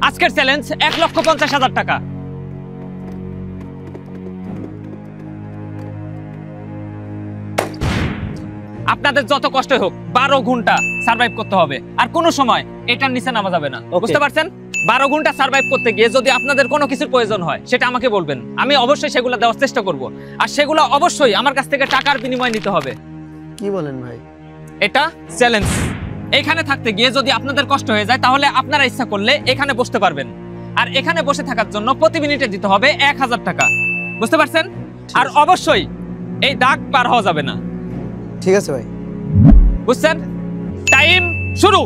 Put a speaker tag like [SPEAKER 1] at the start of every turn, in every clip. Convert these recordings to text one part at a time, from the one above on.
[SPEAKER 1] আজকের চ্যালেঞ্জ 1,50,000 টাকা। আপনাদের যত কষ্ট হোক 12 ঘন্টা সার্ভাইভ করতে হবে, আর কোনো সময় এটার নিচে নামা যাবে না। বুঝতে পারছেন? 12 ঘন্টা সার্ভাইভ করতে গিয়ে যদি আপনাদের কোনো কিছুর প্রয়োজন হয় সেটা আমাকে বলবেন, আমি অবশ্যই সেগুলো দেওয়ার চেষ্টা করব। আর সেগুলো অবশ্যই আমার কাছ থেকে টাকার বিনিময়ে নিতে হবে।
[SPEAKER 2] কি বলেন ভাই?
[SPEAKER 1] এটা চ্যালেঞ্জ। এখানে থাকতে গিয়ে যদি আপনাদের কষ্ট হয়ে যায় তাহলে আপনারা ইচ্ছা করলে এখানে বসতে পারবেন, আর এখানে বসে থাকার জন্য প্রতি মিনিটে দিতে হবে 1000 টাকা। বুঝতে পারছেন? আর অবশ্যই এই দাগ পার হওয়া যাবে না।
[SPEAKER 2] ঠিক আছে ভাই।
[SPEAKER 1] বুঝছেন? টাইম শুরু।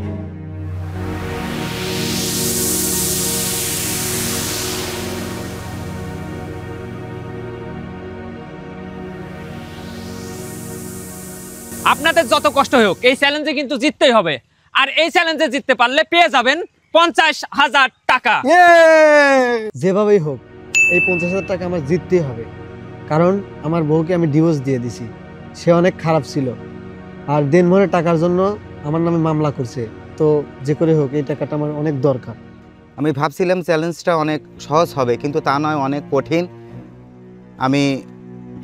[SPEAKER 1] আপনাদের যত কষ্ট হোক এই চ্যালেঞ্জে কিন্তু জিততেই হবে, আর এই চ্যালেঞ্জে জিততে পারলে পেয়ে যাবেন 50,000 টাকা।
[SPEAKER 2] যেভাবেই হোক এই 50,000 টাকা আমার জিততেই হবে, কারণ আমার বউকে আমি ডিভোর্স দিয়ে দিছি। সে অনেক খারাপ ছিল, আর দিনভরে টাকার জন্য আমার নামে মামলা করছে। তো যে করে হোক এই টাকাটা আমার অনেক দরকার।
[SPEAKER 3] আমি ভাবছিলাম চ্যালেঞ্জটা অনেক সহজ হবে, কিন্তু তা নয়, অনেক কঠিন।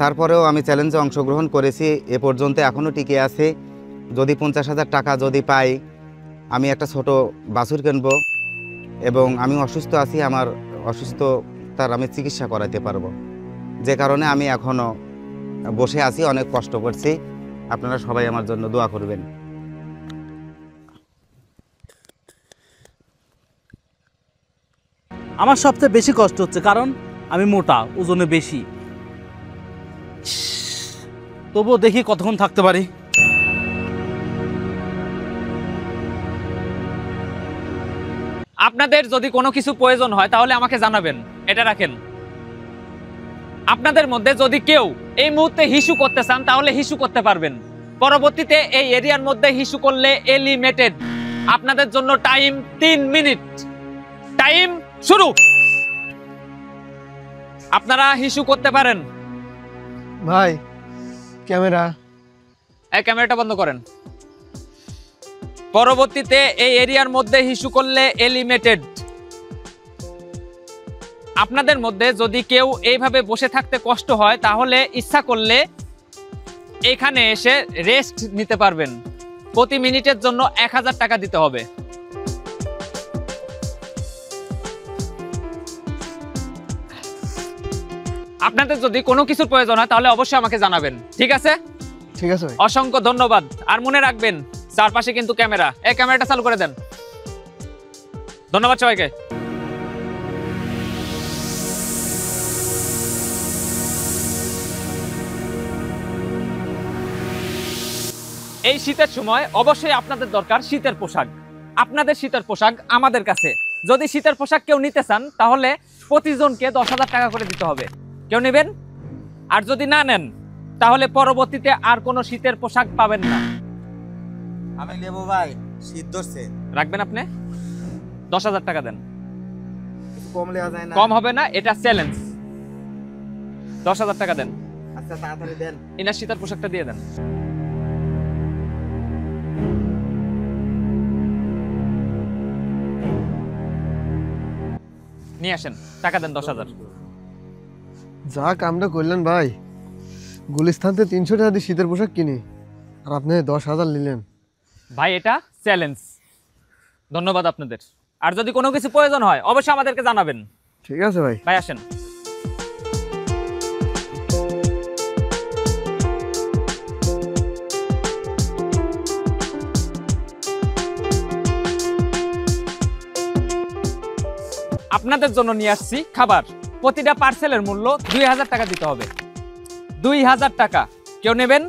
[SPEAKER 3] তারপরেও আমি চ্যালেঞ্জে অংশগ্রহণ করেছি, এ পর্যন্ত এখনও টিকে আছে। যদি 50,000 টাকা যদি পাই, আমি একটা ছোট বাছুর কিনব, এবং আমি অসুস্থ আছি, আমার অসুস্থতার আমি চিকিৎসা করাতে পারবো। যে কারণে আমি এখনও বসে আছি, অনেক কষ্ট করছি। আপনারা সবাই আমার জন্য দোয়া করবেন।
[SPEAKER 4] আমার সবচেয়ে বেশি কষ্ট হচ্ছে, কারণ আমি মোটা, ওজনে বেশি। তবুও দেখি কতক্ষণ থাকতে পারি।
[SPEAKER 1] আপনাদের যদি কোনো কিছু প্রয়োজন হয় তাহলে আমাকে জানাবেন। এটা রাখেন। আপনাদের মধ্যে যদি কেউ এই মুহূর্তে হিসু করতে চান তাহলে হিসু করতে পারবেন। পরবর্তীতে এই এরিয়ার মধ্যে হিসু করলে এলিমিনেটেড। আপনাদের জন্য টাইম 3 মিনিট। টাইম শুরু। আপনারা হিসু করতে পারেন।
[SPEAKER 2] ভাই ক্যামেরা,
[SPEAKER 1] এই ক্যামেরাটা বন্ধ করেন। পরবর্তীতে এই এরিয়ার মধ্যে হিসু করলে এলিমিনেটেড। আপনাদের মধ্যে যদি কেউ এইভাবে বসে থাকতে কষ্ট হয় তাহলে ইচ্ছা করলে এখানে এসে রেস্ট নিতে পারবেন। প্রতি মিনিটের জন্য 1000 টাকা দিতে হবে। আপনাদের যদি কোনো কিছুর প্রয়োজন হয় তাহলে অবশ্যই আমাকে জানাবেন। ঠিক আছে?
[SPEAKER 2] ঠিক আছে ভাই।
[SPEAKER 1] অসংখ্য ধন্যবাদ। আর মনে রাখবেন চারপাশে কিন্তু ক্যামেরা। এই ক্যামেরাটা চালু করে দেন। ধন্যবাদ সবাইকে। এই শীতের সময় অবশ্যই আপনাদের দরকার শীতের পোশাক। আপনাদের শীতের পোশাক আমাদের কাছে। যদি শীতের পোশাক কেউ নিতে চান তাহলে প্রতিজনকে 10,000 টাকা করে দিতে হবে। কেউ নেবেন? আর যদি না নেন তাহলে পরবর্তীতে আর কোনো শীতের পোশাক পাবেন না।
[SPEAKER 3] আমি নেব ভাই, শীত ধরছে।
[SPEAKER 1] রাখবেন আপনি? 10,000 টাকা দেন।
[SPEAKER 3] কম লেওয়া যায় না?
[SPEAKER 1] কম হবে না, এটা চ্যালেঞ্জ। 10,000 টাকা দেন।
[SPEAKER 3] আচ্ছা তাড়াতাড়ি দেন।
[SPEAKER 1] ইনার শীতের পোশাকটা দিয়ে দেন। নিয়ে আসেন, টাকা দেন 10,000।
[SPEAKER 2] যা কামটা করলেন ভাই, গুলিস্তান থেকে 300 টাকা দিয়ে শীতের পোশাক কিনি, আর আপনি 10,000 নিলেন।
[SPEAKER 1] ভাই এটা চ্যালেঞ্জ। ধন্যবাদ আপনাদের। আর যদি কোনো কিছু প্রয়োজন হয় অবশ্যই আমাদেরকে জানাবেন।
[SPEAKER 2] ঠিক আছে ভাই।
[SPEAKER 1] ভাই আসেন। আপনাদের জন্য নিয়ে আসছি খাবার। প্রতিটা পার্সেলের মূল্য 2000 টাকা দিতে হবে। 2000 টাকা। কেউ নেবেন?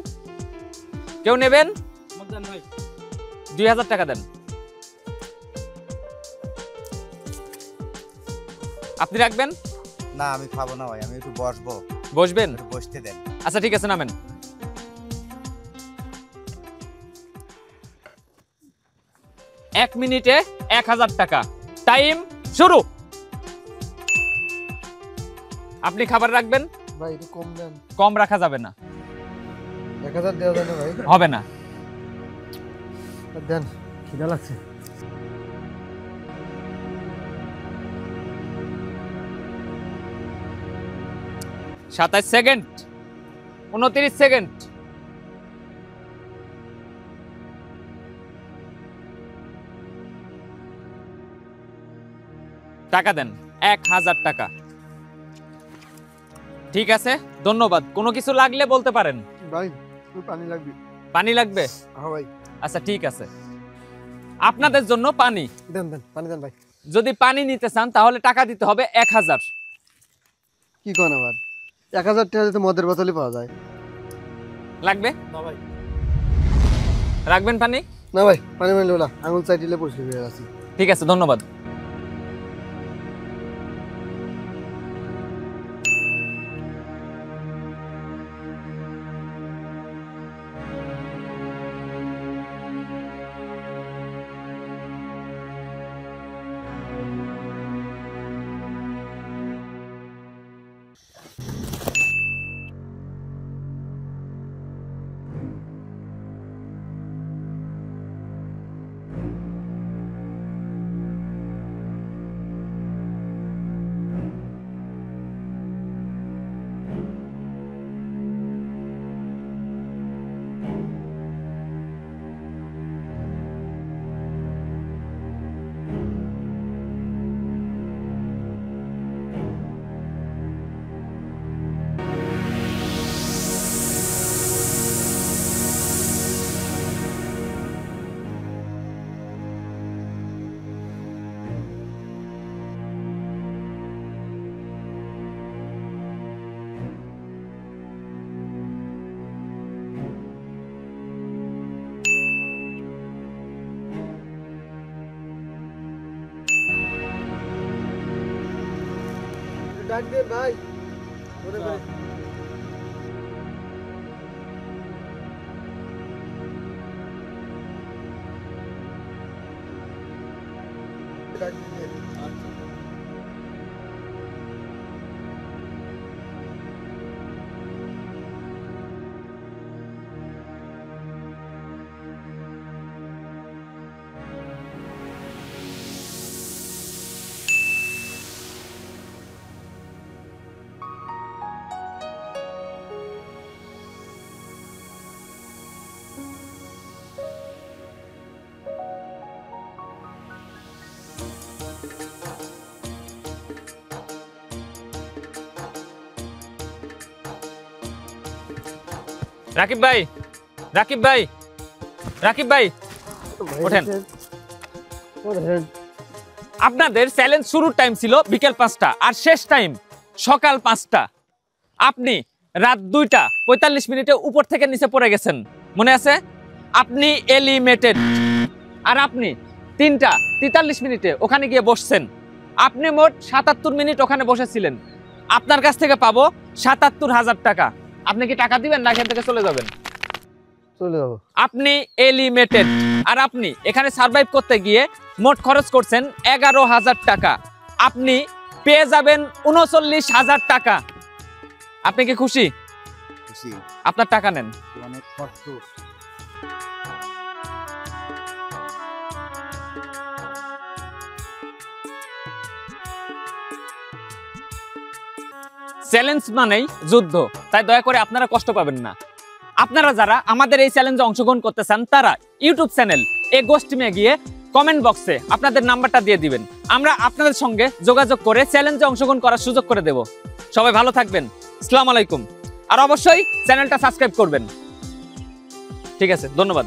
[SPEAKER 1] কেউ নেবেন? 2000 টাকা দেন। আপনি রাখবেন?
[SPEAKER 3] না আমি খাবো না ভাই, আমি একটু বসবো।
[SPEAKER 1] বসবেন?
[SPEAKER 3] বসতে দেন।
[SPEAKER 1] আচ্ছা ঠিক আছে, নামেন। এক মিনিটে 1000 টাকা। টাইম শুরু। আপনি খাবার রাখবেন?
[SPEAKER 2] ভাই একটু কম দেন।
[SPEAKER 1] কম রাখা যাবে না।
[SPEAKER 2] 1000 দেওয়া যায় না ভাই?
[SPEAKER 1] হবে না।
[SPEAKER 2] দেন, খিদা লাগছে।
[SPEAKER 1] 27 সেকেন্ড, 29 সেকেন্ড। টাকা দেন, 1000 টাকা। ঠিক আছে, ধন্যবাদ। কোনো কিছু লাগলে বলতে পারেন।
[SPEAKER 2] ভাই পানি লাগবে।
[SPEAKER 1] পানি লাগবে?
[SPEAKER 2] হ্যাঁ ভাই।
[SPEAKER 1] আচ্ছা ঠিক আছে, আপনাদের জন্য পানি।
[SPEAKER 2] দেন দেন, পানি দেন ভাই।
[SPEAKER 1] যদি পানি নিতে চান তাহলে টাকা দিতে হবে 1000।
[SPEAKER 2] কি কোন আবার 1000 টাকা দিতে মদের বোতলই পাওয়া যায়।
[SPEAKER 1] লাগবে?
[SPEAKER 2] না ভাই।
[SPEAKER 1] রাখবেন পানি?
[SPEAKER 2] না ভাই, পানি মানলো না, আঙুল চাইটিলে পরিষ্কার হয়ে গেছে।
[SPEAKER 1] ঠিক আছে, ধন্যবাদ।
[SPEAKER 2] ডাক দে ভাই, মনে করে ডাক দে।
[SPEAKER 1] রাকিব ভাই, রাকিব ভাই, রাকিব ভাই, ওঠেন।
[SPEAKER 2] ওঠেন।
[SPEAKER 1] আপনাদের চ্যালেঞ্জ শুরুর টাইম ছিল বিকেল 5টা আর শেষ টাইম সকাল 5টা। আপনি রাত 2টা 45 মিনিটে উপর থেকে নিচে পড়ে গেছেন, মনে আছে? আপনি এলিমিনেটেড। আর আপনি 3টা 43 মিনিটে ওখানে গিয়ে বসছেন। আপনি মোট 77 মিনিট ওখানে বসেছিলেন। আপনার কাছ থেকে পাবো 77,000 টাকা। আপনি কি টাকা দিবেন না এখান থেকে চলে যাবেন?
[SPEAKER 2] চলে যাবো।
[SPEAKER 1] আপনি এলিমিনেটেড। আর আপনি এখানে সার্ভাইভ করতে গিয়ে মোট খরচ করছেন 11,000 টাকা। আপনি পেয়ে যাবেন 39,000 টাকা। আপনি কি খুশি?
[SPEAKER 3] খুশি।
[SPEAKER 1] আপনার টাকা নেন।
[SPEAKER 3] অনেক কষ্ট।
[SPEAKER 1] চ্যালেঞ্জ মানেই যুদ্ধ, তাই দয়া করে আপনারা কষ্ট পাবেন না। আপনারা যারা আমাদের এই চ্যালেঞ্জে অংশগ্রহণ করতে চান তারা ইউটিউব চ্যানেল এ গোস্ট টিমে গিয়ে কমেন্ট বক্সে আপনাদের নাম্বারটা দিয়ে দিবেন। আমরা আপনাদের সঙ্গে যোগাযোগ করে চ্যালেঞ্জে অংশগ্রহণ করার সুযোগ করে দেব। সবাই ভালো থাকবেন। আসসালামু আলাইকুম। আর অবশ্যই চ্যানেলটা সাবস্ক্রাইব করবেন। ঠিক আছে, ধন্যবাদ।